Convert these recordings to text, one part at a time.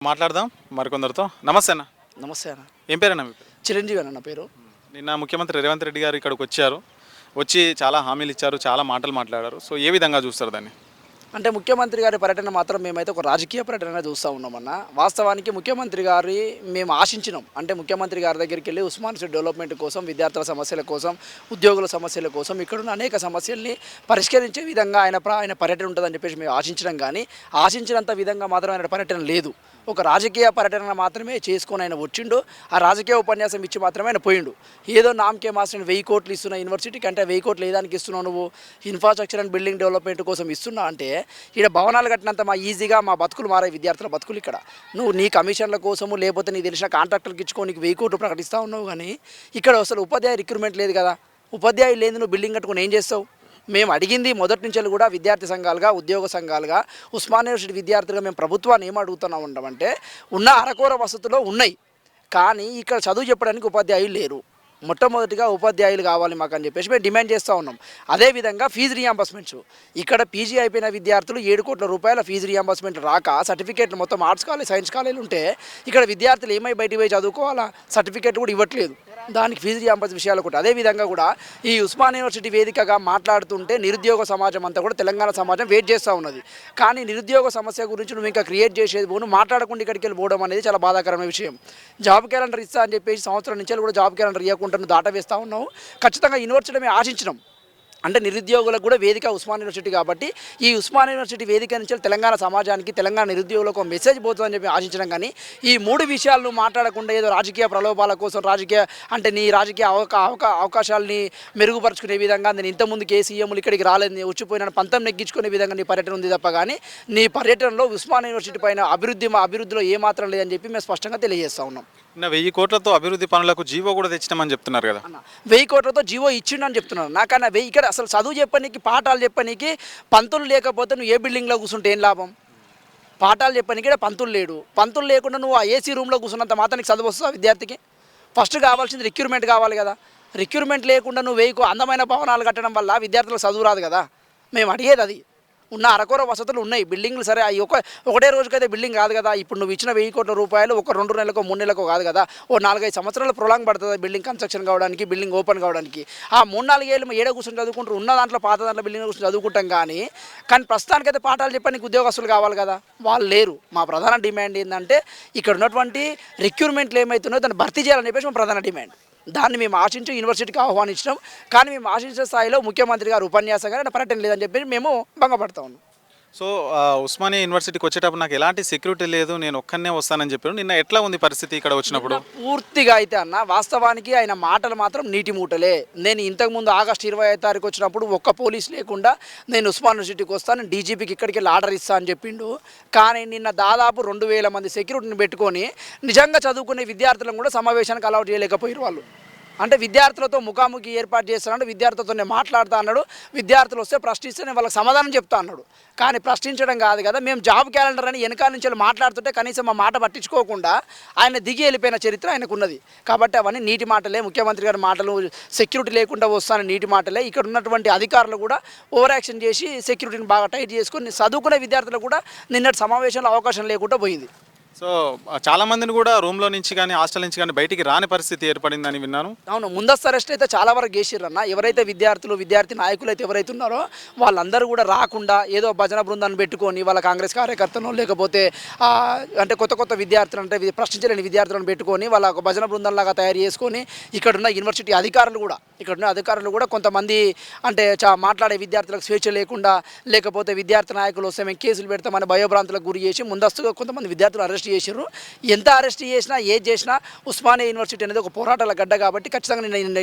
మాట్లాడదాం మరికొందరితో. నమస్తే అన్న. నమస్తే అన్న. ఏం పేరన్నా మీ పేరు? చిరంజీవి అన్న నా పేరు. నిన్న ముఖ్యమంత్రి రేవంత్ రెడ్డి గారు ఇక్కడికి వచ్చారు. వచ్చి చాలా హామీలు ఇచ్చారు, చాలా మాటలు మాట్లాడారు. సో ఏ విధంగా చూస్తారు దాన్ని? అంటే ముఖ్యమంత్రి గారి పర్యటన మాత్రం మేమైతే ఒక రాజకీయ పర్యటన చూస్తూ ఉన్నామన్న. వాస్తవానికి ముఖ్యమంత్రి గారి మేము ఆశించినాం. అంటే ముఖ్యమంత్రి గారి దగ్గరికి వెళ్ళి ఉస్మాన్ సిటీ డెవలప్మెంట్ కోసం, విద్యార్థుల సమస్యల కోసం, ఉద్యోగుల సమస్యల కోసం, ఇక్కడున్న అనేక సమస్యల్ని పరిష్కరించే విధంగా ఆయన పర్యటన ఉంటుందని చెప్పేసి మేము ఆశించడం, కానీ ఆశించినంత విధంగా మాత్రం ఆయన పర్యటన లేదు. ఒక రాజకీయ పర్యటన మాత్రమే చేసుకొని ఆయన వచ్చిండు. ఆ రాజకీయ ఉపన్యాసం ఇచ్చి మాత్రమే ఆయన పోయిండు. ఏదో నామకే మాస్టర్ 1000 కోట్లు ఇస్తున్నా యూనివర్సిటీకి అంటే 1000 కోట్లు ఏదానికి ఇస్తున్నావు నువ్వు? ఇన్ఫ్రాస్ట్రక్చర్ అండ్ బిల్డింగ్ డెవలప్మెంట్ కోసం ఇస్తున్నా అంటే ఇక్కడ భవనాలు కట్టినంత ఈజీగా మా బతుకులు మారే విద్యార్థుల బతుకులు ఇక్కడ. నువ్వు నీ కమిషన్ల కోసము లేకపోతే నీకు తెలిసిన కాంట్రాక్టర్కి ఇచ్చుకో నీకు 1000 కోట్లు ప్రకటిస్తూ ఉన్నావు, కానీ ఇక్కడ అసలు ఉపాధ్యాయ రిక్రూట్మెంట్ లేదు కదా. ఉపాధ్యాయులు లేదు, నువ్వు బిల్డింగ్ కట్టుకుని ఏం చేస్తావు? మేము అడిగింది మొదటి నుంచి కూడా విద్యార్థి సంఘాలుగా, ఉద్యోగ సంఘాలుగా, ఉస్మాన్ యూనివర్సిటీ విద్యార్థులుగా మేము ప్రభుత్వాన్ని ఏం అడుగుతున్నాం ఉండమంటే, ఉన్న అరకొర వసతులు ఉన్నాయి, కానీ ఇక్కడ చదువు చెప్పడానికి ఉపాధ్యాయులు లేరు. మొట్టమొదటిగా ఉపాధ్యాయులు కావాలి మాకు అని చెప్పేసి మేము డిమాండ్ చేస్తూ ఉన్నాం. అదేవిధంగా ఫీజు రియంబర్స్మెంట్స్, ఇక్కడ పీజీ అయిపోయిన విద్యార్థులు 7 కోట్ల రూపాయల ఫీజు రియంబర్స్మెంట్ రాక సర్టిఫికేట్లు మొత్తం ఆర్ట్స్ కాలేజ్, సైన్స్ కాలేజీలు ఉంటే ఇక్కడ విద్యార్థులు ఏమై బయటికి పోయి చదువుకోవాలా? సర్టిఫికేట్ కూడా ఇవ్వట్లేదు. దానికి ఫీజు రియంబర్స్ విషయాలు కూడా అదేవిధంగా కూడా ఈ ఉస్మాన్ యూనివర్సిటీ వేదికగా మాట్లాడుతుంటే నిరుద్యోగ సమాజం అంతా కూడా తెలంగాణ సమాజం వెయిట్ చేస్తూ ఉన్నది. కానీ నిరుద్యోగ సమస్య గురించి నువ్వు ఇంకా క్రియేట్ చేసేది పోను, మాట్లాడకుండా ఇక్కడికి వెళ్ళి పోవడం అనేది చాలా బాధాకరమైన విషయం. జాబ్ క్యాలెండర్ ఇస్తా అని చెప్పేసి సంవత్సరం నుంచి కూడా జాబ్ క్యాలెండర్ ఇవ్వకుండా దాటవేస్తూ ఉన్నావు. ఖచ్చితంగా యూనివర్సిటీ మేము ఆశించినాం. అంటే నిరుద్యోగులకు కూడా వేదిక ఉస్మాన్ యూనివర్సిటీ కాబట్టి ఈ ఉస్మాన్ యూనివర్సిటీ వేదిక నుంచి తెలంగాణ సమాజానికి, తెలంగాణ నిరుద్యోగులకు ఒక మెసేజ్ పోతుందని చెప్పి ఆశించడం, కానీ ఈ 3 విషయాలను మాట్లాడకుండా ఏదో రాజకీయ ప్రలోభాల కోసం, అంటే నీ రాజకీయ అవకాశాలని మెరుగుపరుచుకునే విధంగా నేను ఇంతకుముందు సీఎంలు ఇక్కడికి రాలేదు, వచ్చిపోయిన పంతం నెగ్గించుకునే విధంగా నీ పర్యటన ఉంది తప్ప, కానీ నీ పర్యటనలో ఉస్మాన్ యూనివర్సిటీ పైన అభివృద్ధిలో ఏమాత్రం లేదని చెప్పి మేము స్పష్టంగా తెలియజేస్తూ ఉన్నాం. 1000 కోట్లతో అభివృద్ధి పనులకు జీవో కూడా తెచ్చినామని చెప్తున్నారు కదా. 1000 కోట్లతో జీవో ఇచ్చిండని చెప్తున్నారు. నాకన్నా ఇక్కడ అసలు చదువు చెప్పనీకి, పాఠాలు చెప్పనీకి పంతులు లేకపోతే నువ్వు ఏ బిల్డింగ్లో కూర్చుంటే ఏం లాభం? పాఠాలు చెప్పనీకి ఇక్కడ పంతులు లేడు. పంతులు లేకుండా నువ్వు ఆ ఏసీ రూమ్లో కూర్చున్నంత మాత్రానికి చదువు వస్తుందా విద్యార్థికి? ఫస్ట్ కావాల్సింది రిక్రూట్మెంట్ కావాలి కదా. రిక్రూట్మెంట్ లేకుండా నువ్వు 1000 అందమైన భవనాలు కట్టడం వల్ల విద్యార్థులకు చదువు రాదు కదా. మేము అడిగేది అది. ఉన్న అరకొర వసతులు ఉన్నాయి, బిల్డింగ్లు సరే అవి ఒకటే రోజుకైతే బిల్డింగ్ కాదు కదా. ఇప్పుడు నువ్వు ఇచ్చిన 1000 కోట్ల రూపాయలు ఒక 2 నెలలకో 3 నెలలకో కాదు కదా, ఓ 4-5 సంవత్సరాలు ప్రొలాంగ్ పడుతుంది బిల్డింగ్ కన్స్ట్రక్షన్ కావడానికి, బిల్డింగ్ ఓపెన్ కావడానికి. ఆ 3-4 ఏళ్ళు ఏడ కూర్చొని చదువుకుంటారు, ఉన్న దాంట్లో పాత దాంట్లో బిల్డింగ్ కూర్చొని చదువుకుంటాం, కానీ ప్రస్తుతానికైతే పాఠాలు చెప్పడానికి ఉద్యోగస్తులు కావాలి కదా, వాళ్ళు లేరు. మా ప్రధాన డిమాండ్ ఏంటంటే ఇక్కడ ఉన్నటువంటి రిక్రూట్మెంట్లు ఏమవుతున్నాయో దాన్ని భర్తీ చేయాలని చెప్పేసి మా ప్రధాన డిమాండ్. దాన్ని మేము ఆశించి యూనివర్సిటీకి ఆహ్వానించడం, కానీ మేము ఆశించిన స్థాయిలో ముఖ్యమంత్రి గారు ఉపన్యాసం గారు పర్యటన లేదని చెప్పి మేము భంగపడతా ఉన్నాం. సో ఉస్మానియా యూనివర్సిటీకి వచ్చేటప్పుడు నాకు ఎలాంటి సెక్యూరిటీ లేదు, నేను ఒక్కనే వస్తానని చెప్పారు. నిన్న ఎట్లా ఉంది పరిస్థితి ఇక్కడ వచ్చినప్పుడు? పూర్తిగా అయితే అన్న, వాస్తవానికి ఆయన మాటలు మాత్రం నీటి మూటలే. నేను ఇంతకుముందు ఆగస్టు 25వ తారీఖు వచ్చినప్పుడు ఒక్క పోలీస్ లేకుండా నేను ఉస్మాన్ యూనివర్సిటీకి వస్తాను, డీజీపీకి ఇక్కడికి వెళ్ళి ఆర్డర్ ఇస్తా అని చెప్పిండు. కానీ నిన్న దాదాపు 2000 మంది సెక్యూరిటీని పెట్టుకొని నిజంగా చదువుకునే విద్యార్థులను కూడా సమావేశానికి అలౌట్ చేయలేకపోయారు వాళ్ళు. అంటే విద్యార్థులతో ముఖాముఖి ఏర్పాటు చేస్తున్నాడు, విద్యార్థులతో నేను మాట్లాడుతా అన్నాడు, విద్యార్థులు వస్తే ప్రశ్నిస్తే నేను వాళ్ళకి సమాధానం చెప్తా అన్నాడు. కానీ ప్రశ్నించడం కాదు కదా, మేము జాబ్ క్యాలెండర్ అని వెనకాల నుంచి మాట్లాడుతుంటే కనీసం మా మాట పట్టించుకోకుండా ఆయన దిగి వెళ్ళిపోయిన చరిత్ర ఆయనకున్నది. కాబట్టి అవన్నీ నీటి మాటలే, ముఖ్యమంత్రి గారి మాటలు, సెక్యూరిటీ లేకుండా వస్తాను నీటి మాటలే. ఇక్కడ ఉన్నటువంటి అధికారులు కూడా ఓవర్ యాక్షన్ చేసి సెక్యూరిటీని బాగా టైట్ చేసుకొని చదువుకునే విద్యార్థులకు కూడా నిన్నటి సమావేశంలో అవకాశం లేకుండా పోయింది. సో చాలా మందిని కూడా రూమ్లో నుంచి కానీ హాస్టల్ నుంచి కానీ బయటికి రాని పరిస్థితి ఏర్పడిందని విన్నాను. అవును, ముందస్తు అరెస్ట్ అయితే చాలా వరకు చేసిర్రన్న. ఎవరైతే విద్యార్థి నాయకులు అయితే ఎవరైతే ఉన్నారో వాళ్ళందరూ కూడా రాకుండా ఏదో భజన బృందాన్ని పెట్టుకొని వాళ్ళ కాంగ్రెస్ కార్యకర్తను లేకపోతే అంటే కొత్త విద్యార్థులు అంటే ప్రశ్నించలేని విద్యార్థులను పెట్టుకొని వాళ్ళ ఒక భజన బృందంలాగా తయారు చేసుకొని ఇక్కడున్న యూనివర్సిటీ అధికారులు కూడా కొంతమంది అంటే మాట్లాడే విద్యార్థులకు స్వేచ్ఛ లేకుండా, లేకపోతే విద్యార్థి నాయకులు వస్తే మేము కేసులు పెడతామని భయభ్రాంతులకు గురి చేసి ముందస్తుగా కొంతమంది విద్యార్థులు అరెస్ట్ చేశారు. ఎంత అరెస్ట్ చేసినా ఏది చేసినా ఉస్మానియా యూనివర్సిటీ అనేది ఒక పోరాటాల గడ్డ కాబట్టి ఖచ్చితంగా నిన్న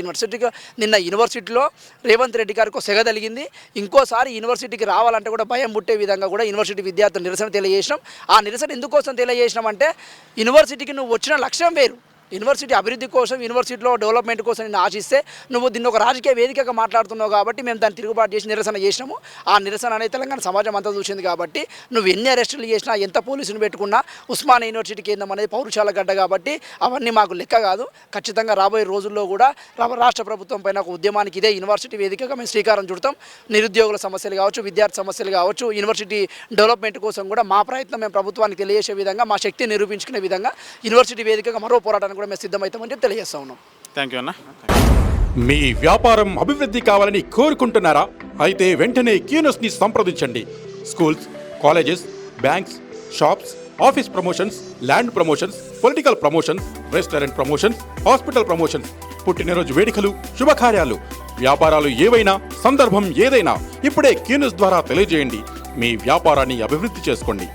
యూనివర్సిటీలో రేవంత్ రెడ్డి గారికి ఒక సెగ తగిలింది. ఇంకోసారి యూనివర్సిటీకి రావాలంటే కూడా భయం పుట్టే విధంగా కూడా యూనివర్సిటీ విద్యార్థులు నిరసన తెలియజేసినాం. ఆ నిరసన ఎందుకోసం తెలియజేసినాం అంటే యూనివర్సిటీకి నువ్వు వచ్చిన లక్ష్యం వేరు, యూనివర్సిటీ అభివృద్ధి కోసం, యూనివర్సిటీలో డెవలప్మెంట్ కోసం నేను ఆశిస్తే నువ్వు దీన్ని ఒక రాజకీయ వేదికగా మాట్లాడుతున్నావు కాబట్టి మేము దాన్ని తిరుగుబాటు చేసి నిరసన చేసినాము. ఆ నిరసన అనేది తెలంగాణ సమాజం అంతా చూసింది కాబట్టి నువ్వు ఎన్ని అరెస్టులు చేసినా, ఎంత పోలీసులు పెట్టుకున్నా ఉస్మానియా యూనివర్సిటీ కేంద్రం అనేది పౌరుషాల గడ్డ కాబట్టి అవన్నీ మాకు లెక్క కాదు. ఖచ్చితంగా రాబోయే రోజుల్లో కూడా రాష్ట్ర ప్రభుత్వం పైన ఒక ఉద్యమానికి ఇదే యూనివర్సిటీ వేదికగా మేము శ్రీకారం చుడతాం. నిరుద్యోగుల సమస్యలు కావచ్చు, విద్యార్థి సమస్యలు కావచ్చు, యూనివర్సిటీ డెవలప్మెంట్ కోసం కూడా మా ప్రయత్నం మేము ప్రభుత్వానికి తెలియజేసే విధంగా, మా శక్తిని నిరూపించుకునే విధంగా యూనివర్సిటీ వేదికగా మరో పోరాటానికి కూడా మేము సిద్ధమవుతామని చెప్పి తెలియజేస్తా ఉన్నాం. థ్యాంక్ యూ అన్న. మీ వ్యాపారం అభివృద్ధి కావాలని కోరుకుంటున్నారా? అయితే వెంటనే క్యూనస్ని సంప్రదించండి. Schools, colleges, banks, shops, office promotions, land promotions, political promotions, restaurant promotions, hospital promotions, పుట్టినరోజు వేడుకలు, శుభకార్యాలు, వ్యాపారాలు ఏవైనా, సందర్భం ఏదైనా ఇప్పుడే క్యూనస్ ద్వారా తెలియజేయండి. మీ వ్యాపారాన్ని అభివృద్ధి చేసుకోండి.